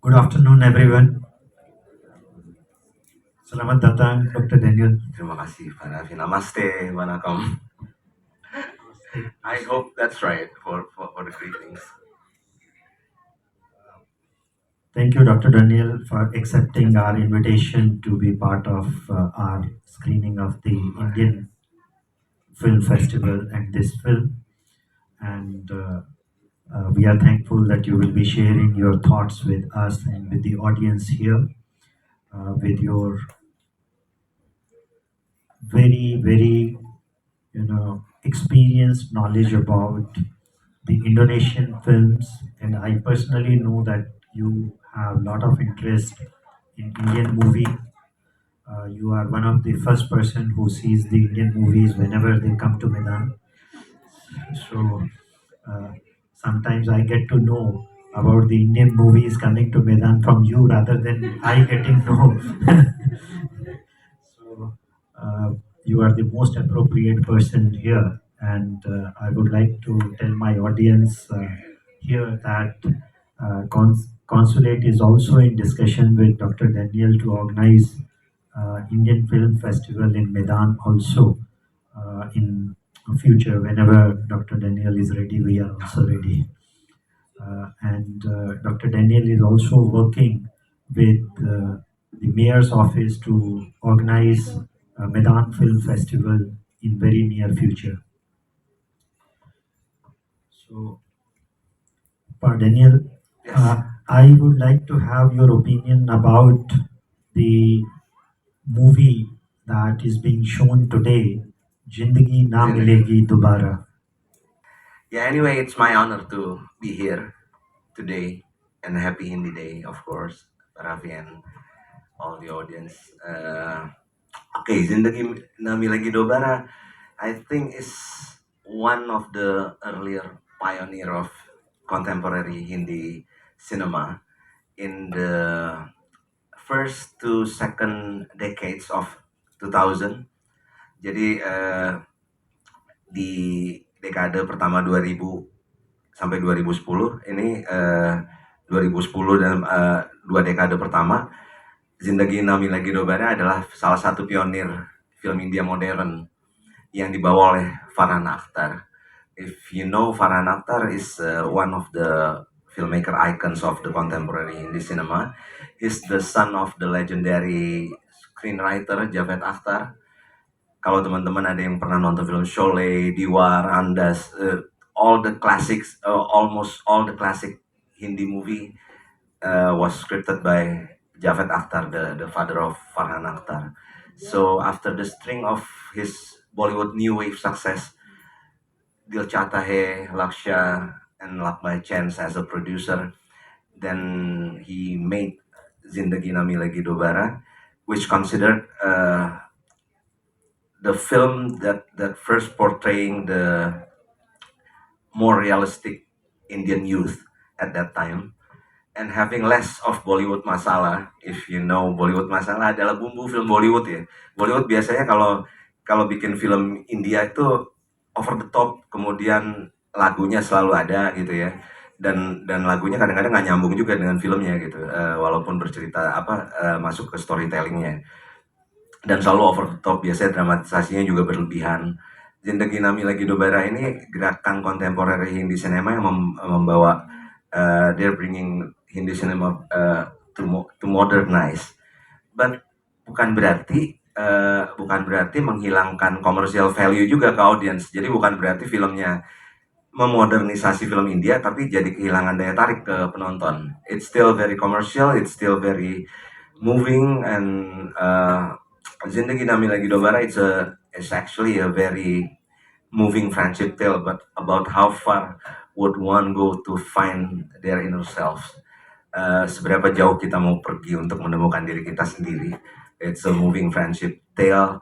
Good afternoon, everyone. Selamat datang, Dr. Daniel. Terima kasih Pak Ravi. Namaste, Vanakkam. I hope that's right for the greetings. Thank you, Dr. Daniel, for accepting our invitation to be part of our screening of the Indian Film Festival and this film. And we are thankful that you will be sharing your thoughts with us and with the audience here, with your very, experienced knowledge about the Indonesian films, and I personally know that you have a lot of interest in Indian movie. You are one of the first person who sees the Indian movies whenever they come to Medan. So uh, sometimes I get to know about the Indian movies coming to Medan from you rather than I getting know. So you are the most appropriate person here, and I would like to tell my audience here that Consulate is also in discussion with Dr. Daniel to organize Indian Film Festival in Medan also in future. Whenever Dr. Daniel is ready, we are also ready. And Dr. Daniel is also working with the mayor's office to organize a Medan Film Festival in very near future. So, for Daniel, Yes. I would like to have your opinion about the movie that is being shown today, Zindagi Na Zindagi. Milegi Dobara. Yeah. Anyway, it's my honor to be here today, and happy Hindi Day, of course, Pak Ravi and all the audience. Okay, Zindagi Na Milegi Dobara, I think is one of the earlier pioneer of contemporary Hindi cinema in the first to second decades of 2000. Jadi di dekade pertama 2000 sampai 2010 ini 2010 dan dua dekade pertama, Zindagi Na Milegi Dobara adalah salah satu pionir film India modern yang dibawa oleh Farhan Akhtar. If you know, Farhan Akhtar is one of the filmmaker icons of the contemporary Hindi cinema. He's the son of the legendary screenwriter Javed Akhtar. Kalau teman-teman ada yang pernah nonton film Sholay, Diwar, Andas, all the classics, almost all the classic Hindi movie was scripted by Javed Akhtar, the father of Farhan Akhtar. So after the string of his Bollywood new wave success, Dil Chahta Hai, Laksha, and Luck by Chance as a producer, then he made Zindagi Na Milegi Dobara, which considered the film that first portraying the more realistic Indian youth at that time, and having less of Bollywood masala. If you know, Bollywood masala adalah bumbu film Bollywood ya. Bollywood biasanya kalau kalau bikin film India itu over the top, kemudian lagunya selalu ada gitu ya. Dan lagunya kadang-kadang nggak nyambung juga dengan filmnya gitu, walaupun bercerita masuk ke storytellingnya, dan selalu over the top, biasanya dramatisasinya juga berlebihan. Zindagi Na Milegi Dobara ini gerakan kontemporer Hindi cinema yang membawa they're bringing Hindi cinema to modernize, but bukan berarti menghilangkan commercial value juga ke audience. Jadi bukan berarti filmnya memodernisasi film India tapi jadi kehilangan daya tarik ke penonton. It's still very commercial, it's still very moving, and Zindagi Na Milegi Dobara it's actually a very moving friendship tale, but about how far would one go to find their inner selves. Seberapa jauh kita mau pergi untuk menemukan diri kita sendiri. It's a moving friendship tale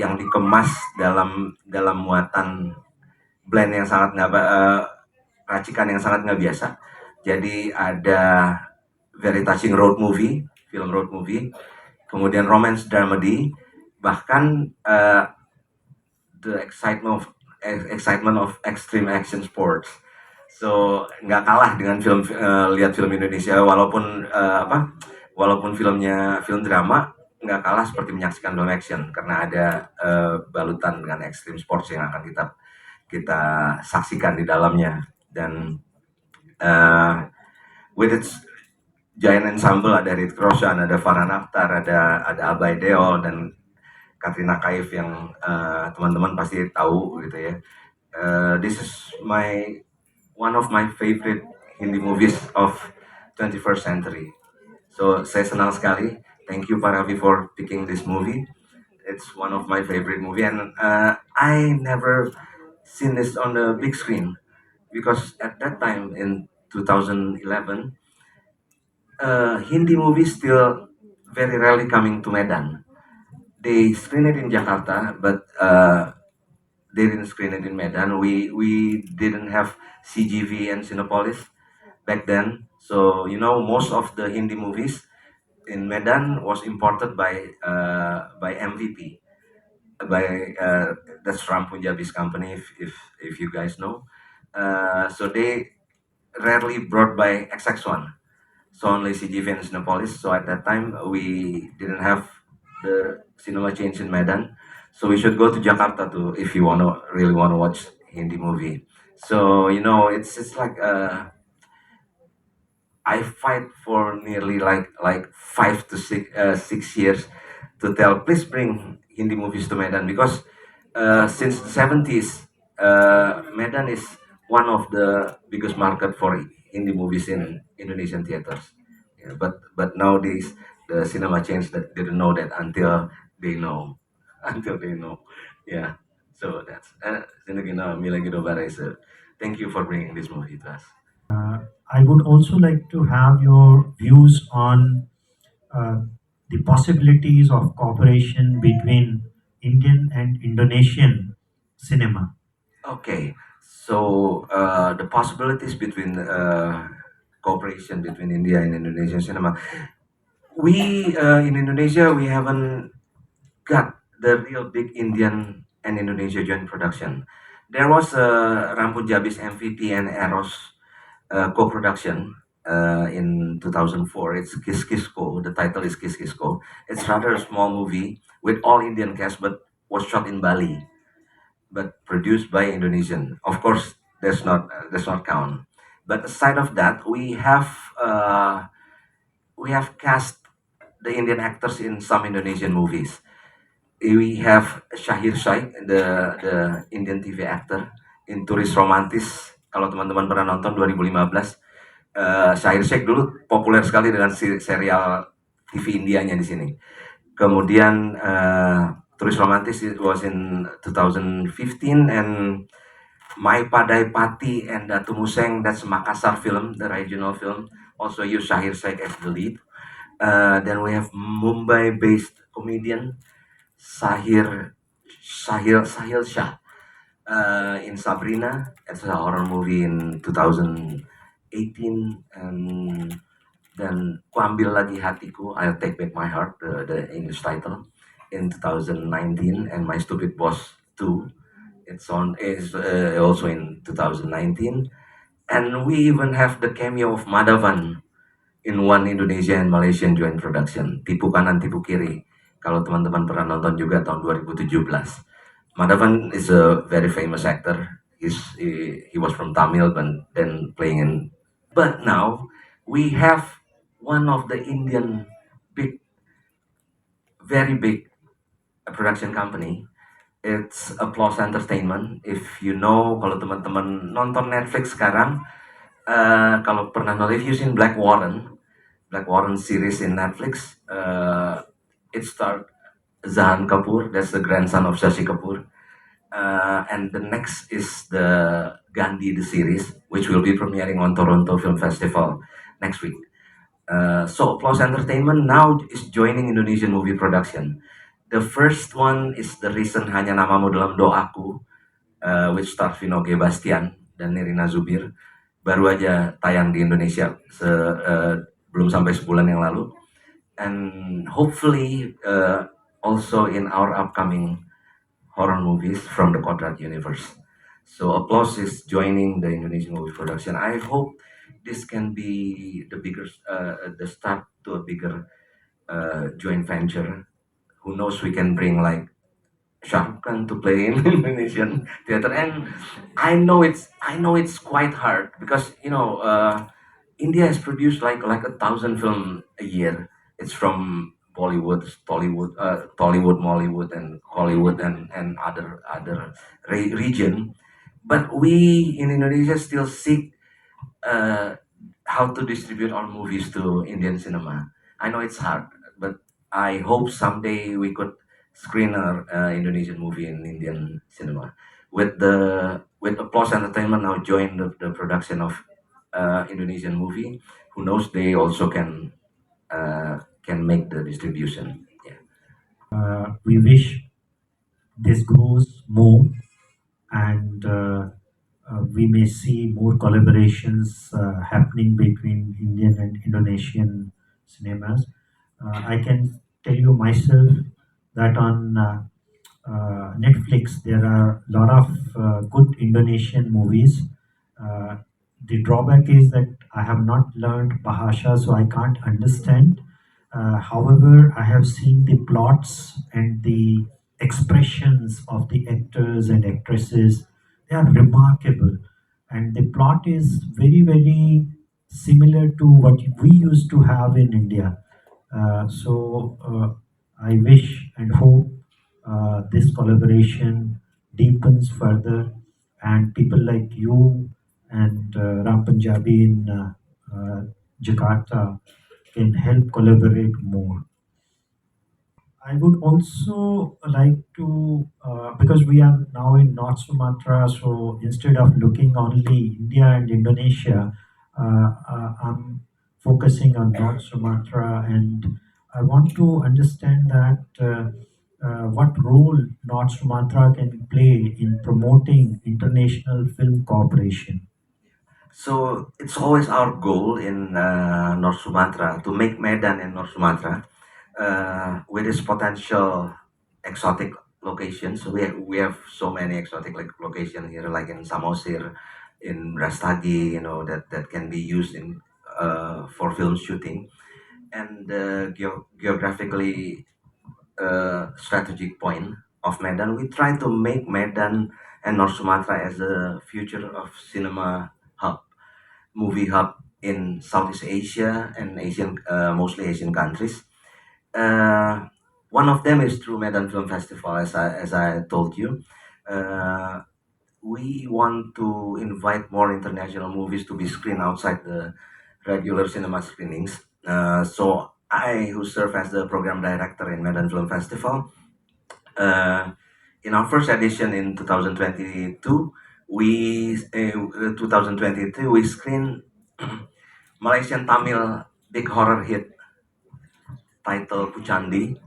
yang dikemas dalam muatan blend yang sangat racikan yang sangat nggak biasa. Jadi ada very touching road movie, film road movie, kemudian romance dramedy, bahkan the excitement of extreme action sports. So nggak kalah dengan lihat film Indonesia, walaupun walaupun filmnya film drama, nggak kalah seperti menyaksikan film action karena ada balutan dengan ekstrim sports yang akan kita kita saksikan di dalamnya. Dan uh, with its giant ensemble, ada Rit Roshan, ada Farhan Akhtar, ada Abay Deol dan Katrina Kaif yang teman-teman pasti tahu gitu ya. This is one of my favorite Hindi movies of 21st century. So saya senang sekali. Thank you Pak Ravi for picking this movie. It's one of my favorite movie, and I never seen this on the big screen because at that time in 2011, Hindi movies still very rarely coming to Medan. They screen it in Jakarta, but they didn't screen it in Medan. We didn't have CGV and Cinepolis back then, so you know most of the Hindi movies in Medan was imported by MVP, by that's Ram Punjabi's company, if you guys know. So they rarely brought by XX1, so only CGV and Cinepolis. So at that time we didn't have the cinema chains in Medan, so we should go to Jakarta to if you really wanna watch Hindi movie. So you know it's like I fight for nearly like 5 to 6 years to tell please bring Hindi movies to Medan because since the 70s Medan is one of the biggest market for Hindi movies in Indonesian theaters. Yeah, but nowadays the cinema chains that didn't know that until they know until they know. Yeah. So that's Zindagi Na Milegi Dobara is a thank you for bringing this movie to us. I would also like to have your views on uh, the possibilities of cooperation between Indian and Indonesian cinema. Okay, so the possibilities between cooperation between India and Indonesian cinema. We in Indonesia we haven't got the real big Indian and Indonesia joint production. There was Rampun Jabis MVP and Eros co-production in 2004. It's Kiss Kisko. The title is Kiss Kisko. It's rather a small movie with all Indian cast, but was shot in Bali, but produced by Indonesian. Of course, does not count. But aside of that, we have cast the Indian actors in some Indonesian movies. We have Shahir Shaikh, the Indian TV actor in Turis Romantis. Kalau teman-teman pernah nonton 2015, Shahir Shaikh dulu populer sekali dengan serial TV Indianya di sini. Kemudian Turis Romantis it was in 2015, and My Padai Pati and Datu Museng, that's Makassar film, the regional film, also use Shahir Shaikh as the lead. Then we have Mumbai-based comedian Sahil Shah in Sabrina. It's a horror movie in 2018, and then Ku Ambil Lagi Hatiku, I'll Take Back My Heart, the English title, in 2019, and My Stupid Boss 2. Is also in 2019, and we even have the cameo of Madhavan in one Indonesia and Malaysian joint production, Tipu Kanan Tipu Kiri. Kalau teman-teman pernah nonton juga tahun 2017. Madhavan is a very famous actor. He was from Tamil, but then playing in. But now we have one of the Indian big, very big production company. It's Applause Entertainment. If you know, kalau teman-teman nonton Netflix sekarang, kalau pernah nonton, if you seen Black Warren series in Netflix, it starred Zahan Kapoor, that's the grandson of Shashi Kapoor. And the next is the Gandhi, the series, which will be premiering on Toronto Film Festival next week. So Applause Entertainment now is joining Indonesian movie production. The first one is the recent Hanya Namamu Dalam Doaku, which stars Vino G. Bastian dan Nirina Zubir. Baru aja tayang di Indonesia belum sampai sebulan yang lalu. And hopefully also in our upcoming horror movies from the Kodrat universe. So applause is joining the Indonesian movie production. I hope this can be the start to a bigger joint venture. Who knows? We can bring like Shah Rukh Khan to play in Indonesian theater, and I know it's quite hard because India has produced like 1,000 film a year. It's from Bollywood, Tollywood, Mollywood, and Hollywood, and other region. But we in Indonesia still seek uh, how to distribute our movies to Indian cinema. I know it's hard, but I hope someday we could screen our Indonesian movie in Indian cinema. With Applause Entertainment now join the production of Indonesian movie. Who knows? They also can make the distribution. Yeah. We wish this grows more, and we may see more collaborations happening between Indian and Indonesian cinemas. I can tell you myself that on Netflix there are a lot of good Indonesian movies. Uh, the drawback is that I have not learned Bahasa, so I can't understand. However, I have seen the plots and the expressions of the actors and actresses. They are remarkable, and the plot is very, very similar to what we used to have in India. So I wish and hope this collaboration deepens further, and people like you and Ram Punjabi in Jakarta can help collaborate more. I would also like to, because we are now in North Sumatra, so instead of looking only India and Indonesia, I'm focusing on North Sumatra, and I want to understand that what role North Sumatra can play in promoting international film cooperation. So it's always our goal in North Sumatra to make Medan and North Sumatra with its potential exotic locations. We have so many exotic like locations here, like in Samosir, in Rastagi, that can be used in for film shooting, and geographically strategic point of Medan. We try to make Medan and North Sumatra as a future of cinema hub, movie hub in Southeast Asia and mostly Asian countries. Uh, One of them is through Medan Film Festival, as I told you. Uh, we want to invite more international movies to be screened outside the regular cinema screenings. So I, who serve as the program director in Medan Film Festival, uh, in our first edition in 2022, 2023, we screened Malaysian Tamil big horror hit titled Puchandi.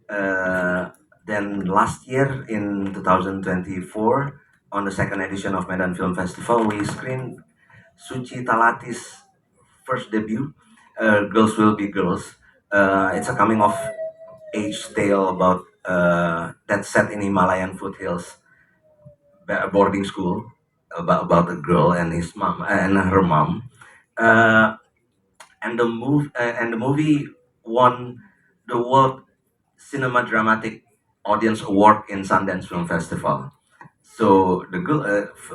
Uh, then last year in 2024, on the second edition of Medan Film Festival, we screened Suci Talati's first debut, Girls Will Be Girls. It's a coming of age tale about that's set in Himalayan foothills, boarding school, about a girl and his mom and her mom. Uh, and the movie won the World Cinema Dramatic Audience Award in Sundance Film Festival. So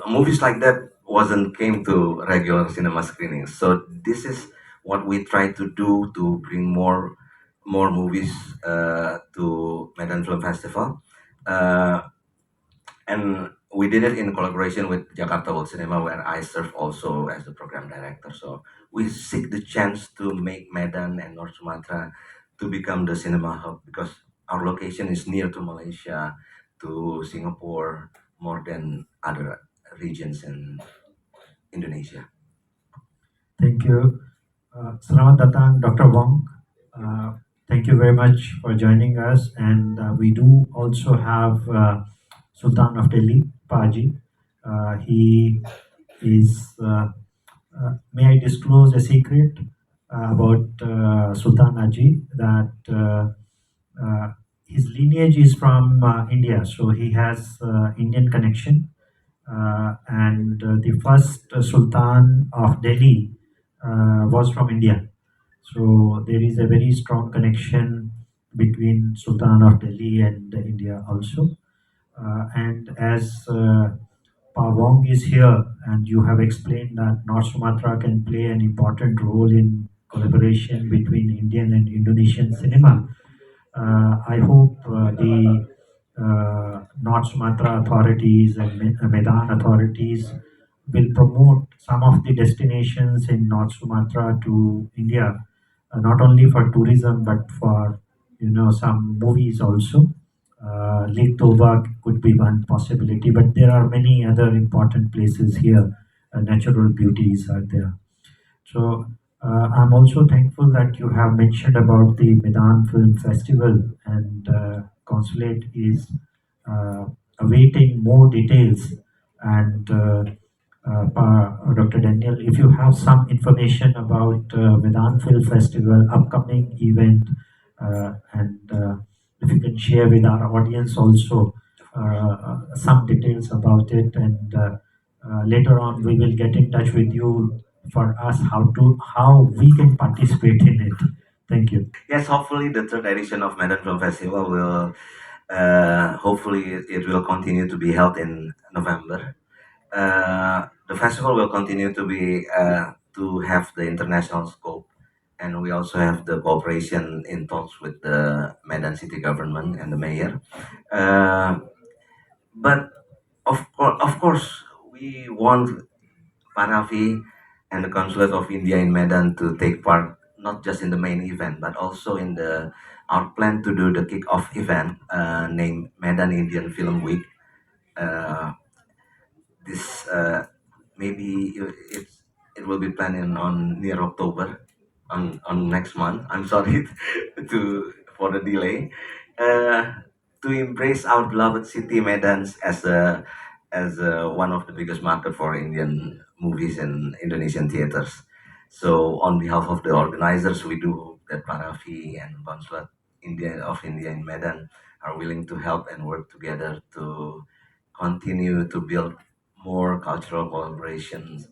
movies like that wasn't came to regular cinema screenings. So this is what we try to do to bring more movies to Medan Film Festival. Uh, and we did it in collaboration with Jakarta World Cinema, where I serve also as the program director. So we seek the chance to make Medan and North Sumatra to become the cinema hub because our location is near to Malaysia, to Singapore, more than other regions in Indonesia. Thank you. Selamat datang, Dr. Wong. Thank you very much for joining us. And we do also have Sultan of Delhi, Paji. He is, may I disclose a secret about Sultan Aji, that his lineage is from India, so he has Indian connection. and the first Sultan of Delhi was from India. So there is a very strong connection between Sultan of Delhi and India also. And as Pa Wong is here, and you have explained that North Sumatra can play an important role in collaboration between Indian and Indonesian cinema. I hope the North Sumatra authorities and Medan authorities will promote some of the destinations in North Sumatra to India, not only for tourism but for some movies also. Lake Toba could be one possibility, but there are many other important places here. Natural beauties are there. So I'm also thankful that you have mentioned about the Medan Film Festival, and Consulate is uh, awaiting more details. And Dr. Daniel, if you have some information about Medan Film Festival upcoming event, and if you can share with our audience also some details about it, and later on we will get in touch with you for us how we can participate in it. Thank you. Yes, hopefully the third edition of Medan Film Festival will, hopefully it will continue to be held in November. The festival will continue to be to have the international scope, and we also have the cooperation in talks with the Medan city government and the mayor. Uh, but of course, we want Paravi and the Consulate of India in Medan to take part not just in the main event but also in the our plan to do the kick-off event named Medan Indian Film Week. Uh, this maybe it will be planning on near October on next month. I'm sorry to for the delay. To embrace our beloved city Medans as one of the biggest market for Indian movies and Indonesian theaters. So on behalf of the organizers, we do hope that Parafi and Consulate India in Medan are willing to help and work together to continue to build more cultural collaborations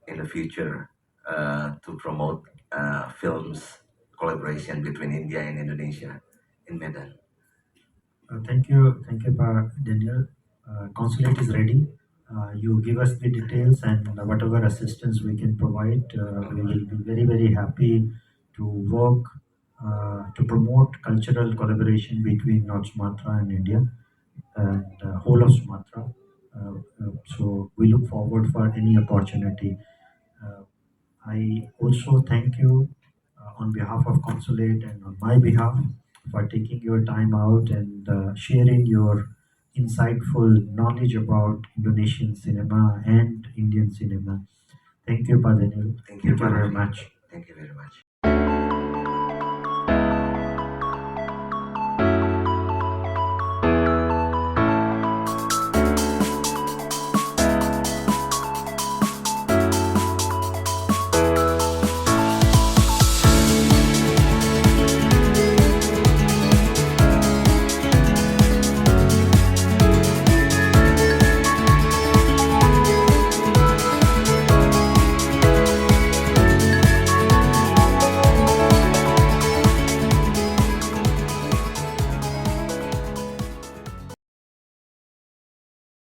in the future to promote films collaboration between India and Indonesia in Medan. Thank you, Daniel. Consulate is ready. You give us the details and whatever assistance we can provide. We will be very, very happy to work to promote cultural collaboration between North Sumatra and India and whole of Sumatra. So we look forward for any opportunity. Uh, I also thank you on behalf of Consulate and on my behalf for taking your time out and sharing your insightful knowledge about Indonesian cinema and Indian cinema. Thank you, Padanil. Thank you, Thank you very Parafi. much. Thank you very much.